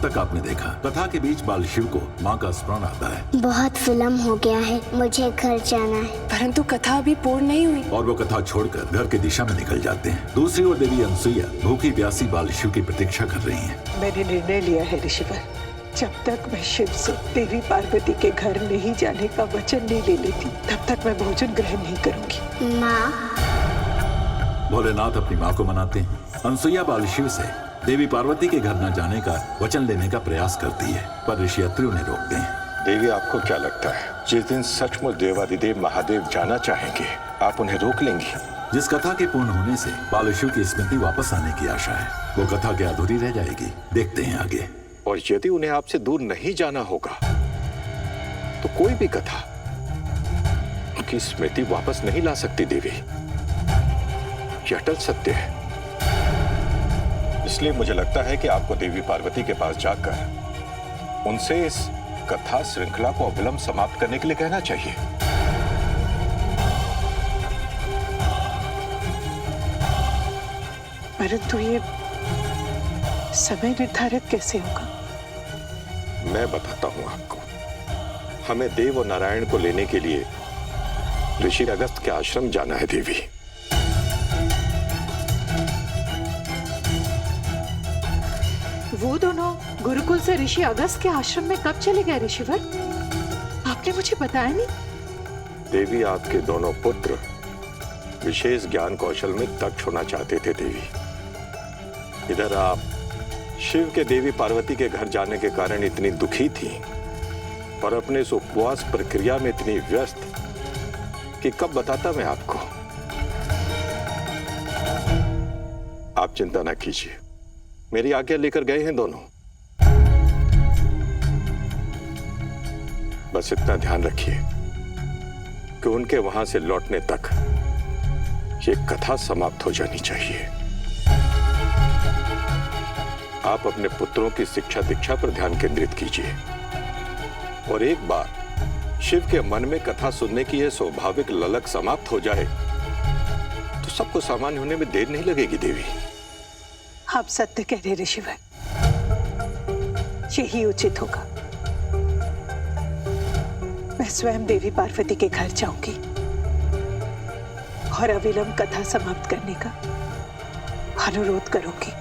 तक आपने देखा? कथा के बीच बाल शिव को माँ का स्मरण आता है। बहुत विलम्ब हो गया है, मुझे घर जाना है। परंतु कथा अभी पूर्ण नहीं हुई। और वो कथा छोड़कर घर की दिशा में निकल जाते हैं। दूसरी ओर देवी अनसुईया भूखी प्यासी बाल शिव की प्रतीक्षा कर रही हैं। मैंने निर्णय लिया है ऋषिवर, जब तक मैं शिव से देवी पार्वती के घर नहीं जाने का वचन नहीं ले लेती, तब तक मैं भोजन ग्रहण नहीं करूंगी। माँ। भोलेनाथ अपनी माँ को मनाते हैं। अनसुईया बाल शिव से देवी पार्वती के घर न जाने का वचन लेने का प्रयास करती है, पर ऋषि अत्रि उन्हें रोकते हैं। देवी, आपको क्या लगता है जिस दिन सचमुच देवादिदेव महादेव जाना चाहेंगे, आप उन्हें रोक लेंगी? जिस कथा के पूर्ण होने से बाल शिव की स्मृति वापस आने की आशा है, वो कथा क्या अधूरी रह जाएगी? देखते हैं आगे। और यदि उन्हें आपसे दूर नहीं जाना होगा तो कोई भी कथा उनकी स्मृति वापस नहीं ला सकती देवी। यह अटल सत्य है। इसलिए मुझे लगता है कि आपको देवी पार्वती के पास जाकर उनसे इस कथा श्रृंखला को अविलंब समाप्त करने के लिए कहना चाहिए। परंतु ये समय निर्धारित कैसे होगा? मैं बताता हूं आपको। हमें देव और नारायण को लेने के लिए ऋषि अगस्त के आश्रम जाना है देवी। वो दोनों गुरुकुल से ऋषि अगस्त के आश्रम में कब चले गए ऋषिवर? आपने मुझे बताया नहीं। देवी, आपके दोनों पुत्र विशेष ज्ञान कौशल में दक्ष होना चाहते थे देवी। इधर आप शिव के देवी पार्वती के घर जाने के कारण इतनी दुखी थी, पर अपने इस उपवास प्रक्रिया में इतनी व्यस्त कि कब बताता मैं आपको। आप चिंता ना कीजिए, मेरी आज्ञा लेकर गए हैं दोनों। बस इतना ध्यान रखिए कि उनके वहां से लौटने तक ये कथा समाप्त हो जानी चाहिए। आप अपने पुत्रों की शिक्षा दीक्षा पर ध्यान केंद्रित कीजिए, और एक बार शिव के मन में कथा सुनने की यह स्वाभाविक ललक समाप्त हो जाए तो सबको सामान्य होने में देर नहीं लगेगी देवी। आप सत्य कह रहे ऋषिवर, यही उचित होगा। मैं स्वयं देवी पार्वती के घर जाऊंगी और अविलंब कथा समाप्त करने का अनुरोध करूंगी।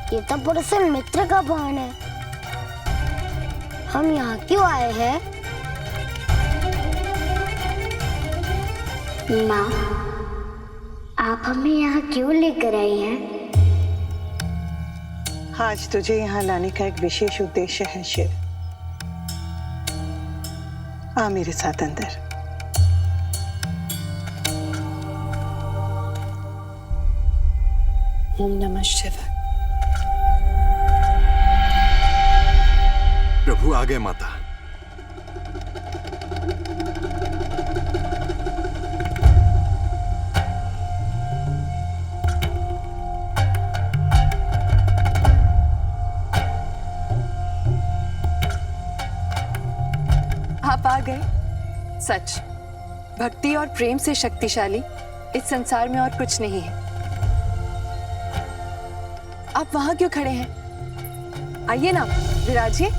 ये तो पुरुषों मित्र का भवन है। हम यहाँ क्यों आए हैं? माँ, आप हमें यहाँ क्यों लेकर आई हैं? आज तुझे यहाँ लाने का एक विशेष उद्देश्य है शिव। आ मेरे साथ अंदर। ओम नमः शिवाय। प्रभु आ गए माता। आप आ गए। सच, भक्ति और प्रेम से शक्तिशाली इस संसार में और कुछ नहीं है। आप वहां क्यों खड़े हैं? आइए ना, विराजिए।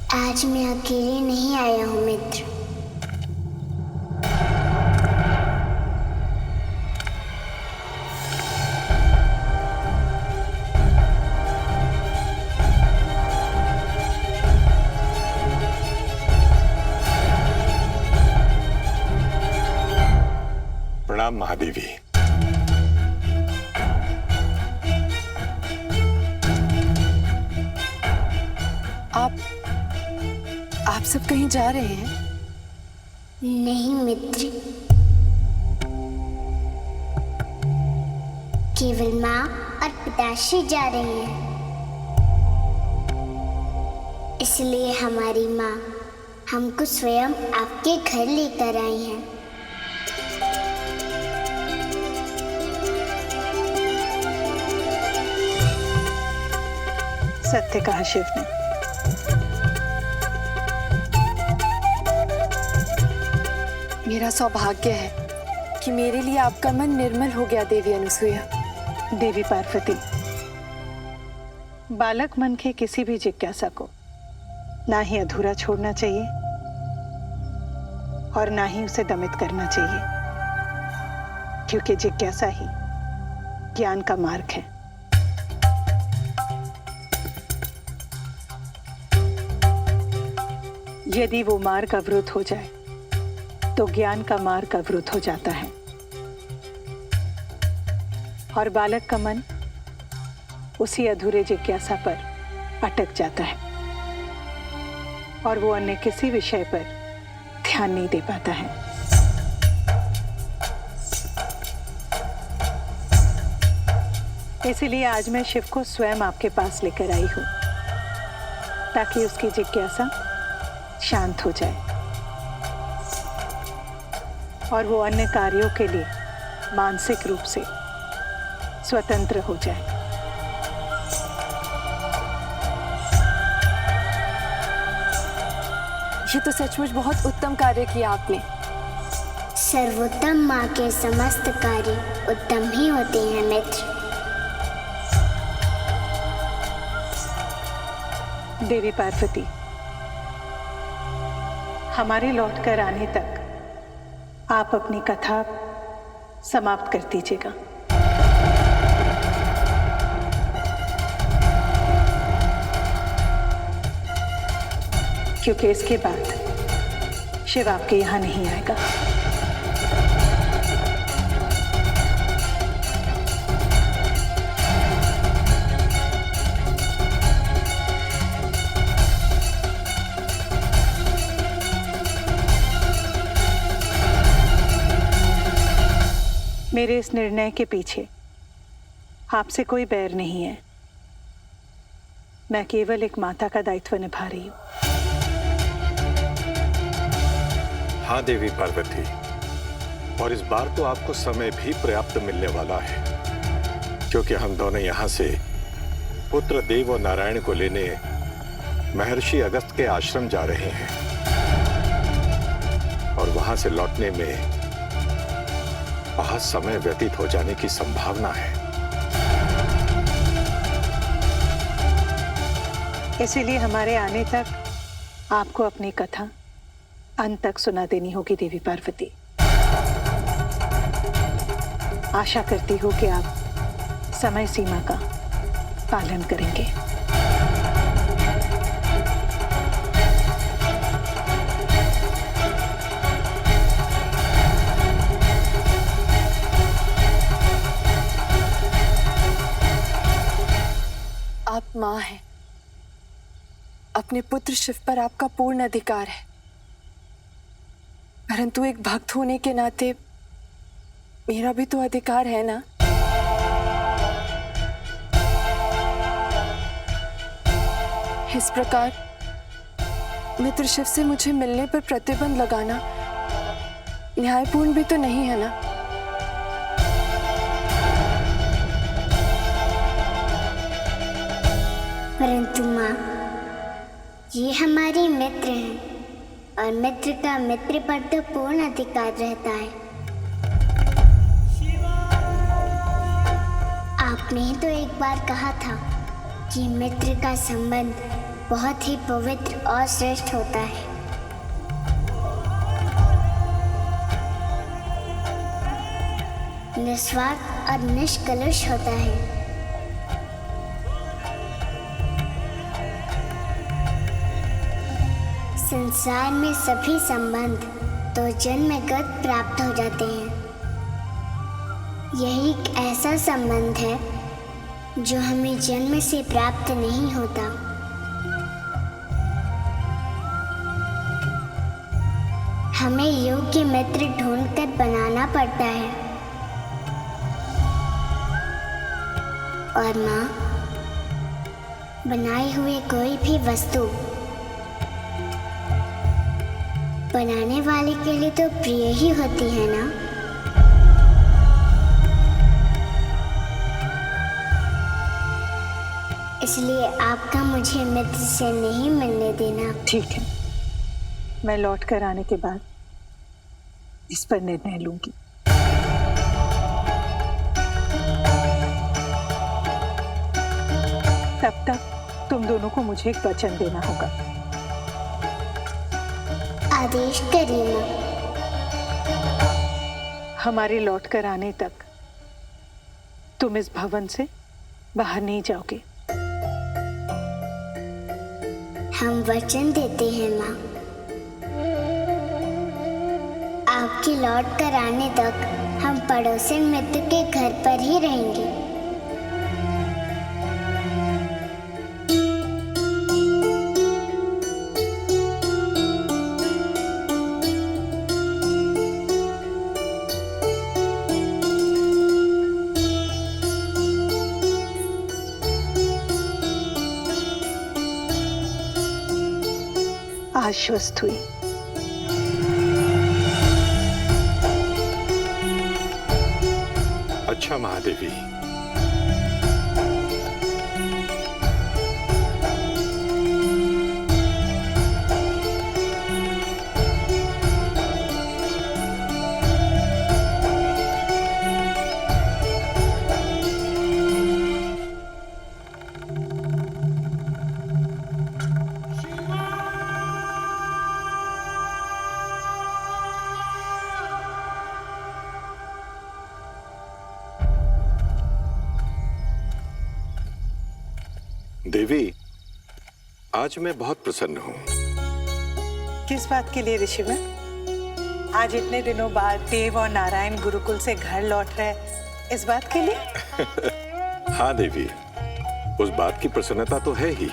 आज मैं अकेले नहीं आया हूँ मित्र। प्रणाम महादेवी। आप सब कहीं जा रहे हैं? नहीं मित्र, केवल माँ और पिताश्री जा रहे हैं, इसलिए हमारी माँ हमको स्वयं आपके घर लेकर आई हैं। सत्य कहा शिव ने। मेरा सौभाग्य है कि मेरे लिए आपका मन निर्मल हो गया देवी अनुसुईया। देवी पार्वती, बालक मन के किसी भी जिज्ञासा को ना ही अधूरा छोड़ना चाहिए और ना ही उसे दमित करना चाहिए, क्योंकि जिज्ञासा ही ज्ञान का मार्ग है। यदि वो मार्ग अवरुद्ध हो जाए तो ज्ञान का मार्ग अवरुद्ध हो जाता है और बालक का मन उसी अधूरे जिज्ञासा पर अटक जाता है और वो अन्य किसी विषय पर ध्यान नहीं दे पाता है। इसीलिए आज मैं शिव को स्वयं आपके पास लेकर आई हूं, ताकि उसकी जिज्ञासा शांत हो जाए और वो अन्य कार्यों के लिए मानसिक रूप से स्वतंत्र हो जाए। ये तो सचमुच बहुत उत्तम कार्य किया आपने। सर्वोत्तम माँ के समस्त कार्य उत्तम ही होते हैं मित्र। देवी पार्वती, हमारे लौटकर आने तक आप अपनी कथा समाप्त कर दीजिएगा। क्योंकि इसके बाद शिव आपके यहां नहीं आएगा। मेरे इस निर्णय के पीछे आपसे कोई बैर नहीं है। मैं केवल एक माता का दायित्व निभा रही हूं। हाँ देवी पार्वती, और इस बार तो आपको समय भी पर्याप्त मिलने वाला है, क्योंकि हम दोनों यहाँ से पुत्र देव और नारायण को लेने महर्षि अगस्त के आश्रम जा रहे हैं और वहां से लौटने में बहुत समय व्यतीत हो जाने की संभावना है। इसीलिए हमारे आने तक आपको अपनी कथा अंत तक सुना देनी होगी देवी पार्वती। आशा करती हूँ कि आप समय सीमा का पालन करेंगे। आप माँ हैं। अपने पुत्र शिव पर आपका पूर्ण अधिकार है, परंतु एक भक्त होने के नाते मेरा भी तो अधिकार है ना। इस प्रकार मित्र शिव से मुझे मिलने पर प्रतिबंध लगाना न्यायपूर्ण भी तो नहीं है ना। परंतु माँ, ये हमारे मित्र हैं और मित्र का मित्र पर तो पूर्ण अधिकार रहता है। आपने ही तो एक बार कहा था कि मित्र का संबंध बहुत ही पवित्र और श्रेष्ठ होता है। निस्वार्थ और निष्कलुष होता है। संसार में सभी संबंध तो जन्मगत प्राप्त हो जाते हैं। यही एक ऐसा संबंध है जो हमें जन्म से प्राप्त नहीं होता। हमें योग्य मित्र ढूंढकर बनाना पड़ता है। और माँ, बनाई हुई कोई भी वस्तु बनाने वाले के लिए तो प्रिय ही होती है ना। इसलिए आपका मुझे मित्र से नहीं मिलने देना। ठीक है, मैं लौट कर आने के बाद इस पर निर्णय लूंगी। तब तक तुम दोनों को मुझे एक वचन देना होगा। आदेश करिए माँ। हमारे लौट कर आने तक तुम इस भवन से बाहर नहीं जाओगे। हम वचन देते हैं माँ। आपके लौट कर आने तक हम पड़ोसी मित्र के घर पर ही रहेंगे। आश्वस्त हुई। अच्छा महादेवी, देवी, आज मैं बहुत प्रसन्न हूँ। किस बात के लिए ऋषिवर? आज इतने दिनों बाद देव और नारायण गुरुकुल से घर लौट रहे, इस बात के लिए? हाँ देवी, उस बात की प्रसन्नता तो है ही,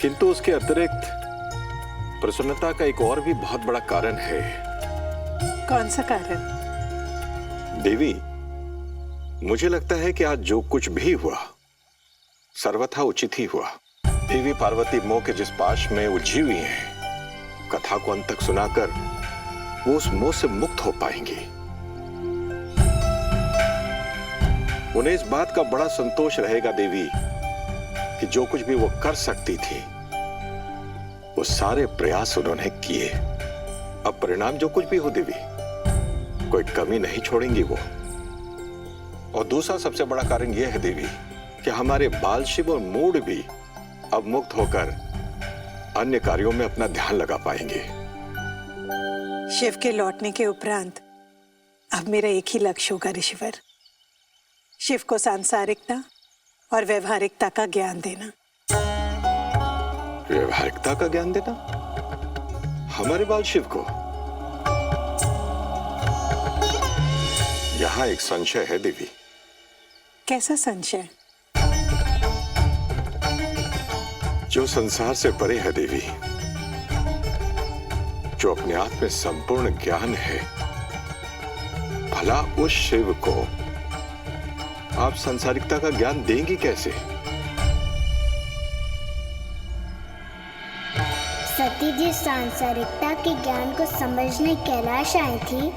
किंतु उसके अतिरिक्त प्रसन्नता का एक और भी बहुत बड़ा कारण है। कौन सा कारण? देवी, मुझे लगता है कि आज जो कुछ भी हुआ सर्वथा उचित ही हुआ। देवी पार्वती मोह के जिस पाश में उलझी हुई हैं, कथा को अंत तक सुनाकर वो उस मोह से मुक्त हो पाएंगी। उन्हें इस बात का बड़ा संतोष रहेगा देवी कि जो कुछ भी वो कर सकती थी वो सारे प्रयास उन्होंने किए। अब परिणाम जो कुछ भी हो देवी, कोई कमी नहीं छोड़ेंगी वो। और दूसरा सबसे बड़ा कारण यह है देवी कि हमारे बाल शिव और मूड भी अब मुक्त होकर अन्य कार्यों में अपना ध्यान लगा पाएंगे। शिव के लौटने के उपरांत अब मेरा एक ही लक्ष्य होगा ऋषिवर, शिव को सांसारिकता और व्यवहारिकता का ज्ञान देना। व्यवहारिकता का ज्ञान देना हमारे बाल शिव को? यहां एक संशय है देवी। कैसा संशय? जो संसार से परे है देवी, जो अपने आप में संपूर्ण ज्ञान है, भला उस शिव को आप सांसारिकता का ज्ञान देंगी कैसे? सती जी सांसारिकता के ज्ञान को समझने कैलाश आई थी,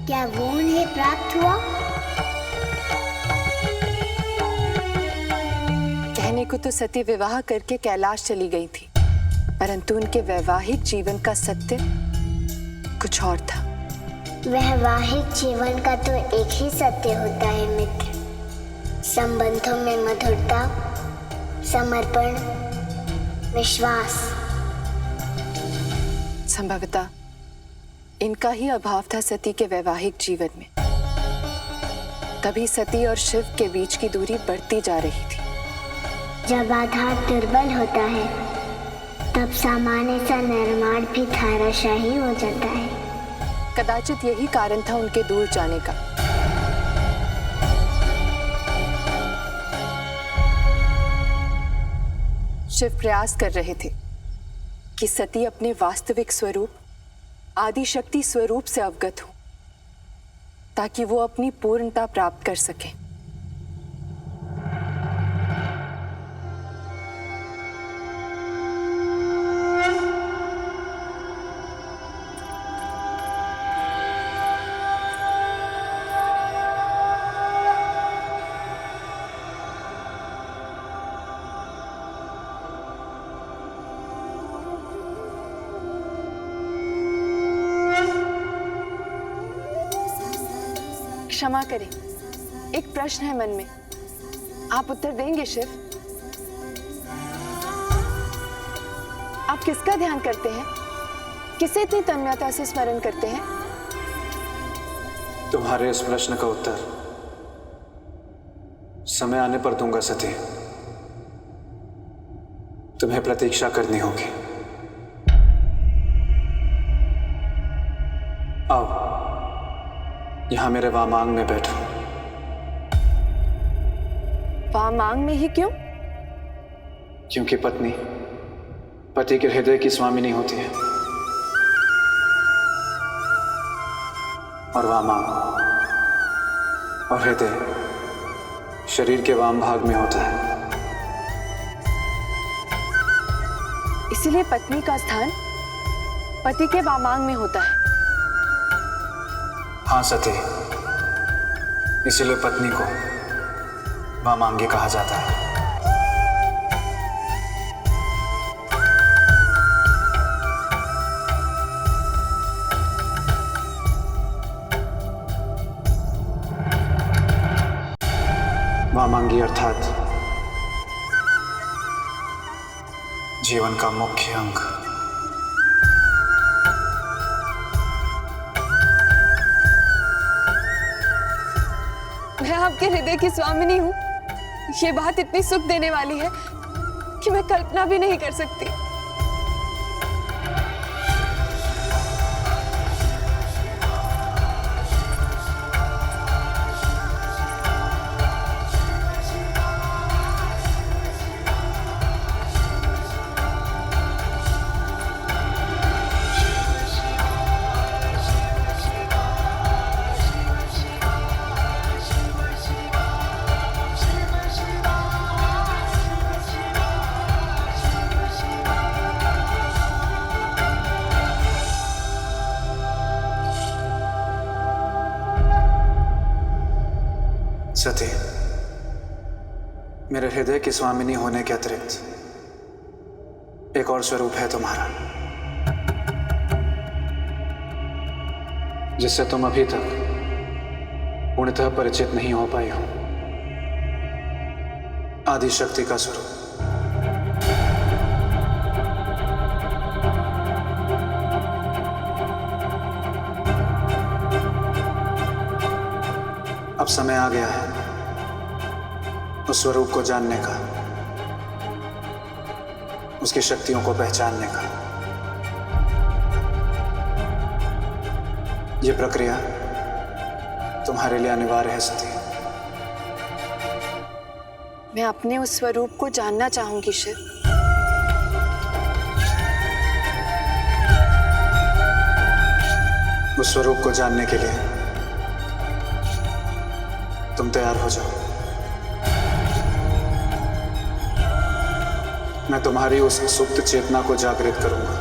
क्या वो उन्हें प्राप्त हुआ? कहने को तो सती विवाह करके कैलाश चली गई थी, परंतु उनके वैवाहिक जीवन का सत्य कुछ और था। वैवाहिक जीवन का तो एक ही सत्य होता है मित्र, संबंधों में मधुरता, समर्पण, विश्वास। संभवतः इनका ही अभाव था सती के वैवाहिक जीवन में, तभी सती और शिव के बीच की दूरी बढ़ती जा रही थी। जब आधार दुर्बल होता है तब सामान्य सा निर्माण भी धाराशाही हो जाता है। कदाचित यही कारण था उनके दूर जाने का। शिव प्रयास कर रहे थे कि सती अपने वास्तविक स्वरूप आदिशक्ति स्वरूप से अवगत हो, ताकि वो अपनी पूर्णता प्राप्त कर सके। क्षमा करें, एक प्रश्न है मन में, आप उत्तर देंगे शिव? आप किसका ध्यान करते हैं? किसे इतनी तन्मयता से स्मरण करते हैं? तुम्हारे इस प्रश्न का उत्तर समय आने पर दूंगा सती। तुम्हें प्रतीक्षा करनी होगी। आओ, यहां मेरे वामांग में बैठो। वामांग में ही क्यों? क्योंकि पत्नी पति के हृदय की स्वामिनी होती है और वामांग और हृदय शरीर के वाम भाग में होता है। इसलिए पत्नी का स्थान पति के वामांग में होता है। हाँ सती, इसीलिए पत्नी को वामांगी कहा जाता है। वामांगी अर्थात जीवन का मुख्य अंग। मैं आपके हृदय की स्वामिनी हूँ, ये बात इतनी सुख देने वाली है कि मैं कल्पना भी नहीं कर सकती। सती, मेरे हृदय की स्वामिनी होने के अतिरिक्त एक और स्वरूप है तुम्हारा, जिससे तुम अभी तक पूर्णतः परिचित नहीं हो पाई हो। आदि शक्ति का स्वरूप। अब समय आ गया है उस स्वरूप को जानने का, उसकी शक्तियों को पहचानने का। यह प्रक्रिया तुम्हारे लिए अनिवार्य है सती। मैं अपने उस स्वरूप को जानना चाहूंगी शिव। उस स्वरूप को जानने के लिए तुम तैयार हो जाओ। मैं तुम्हारी उस सुप्त चेतना को जागृत करूंगा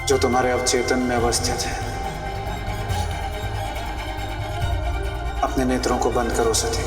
जो तुम्हारे अवचेतन में अवस्थित है। अपने नेत्रों को बंद करो सती।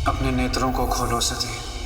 अपने नेत्रों को खोलो सती।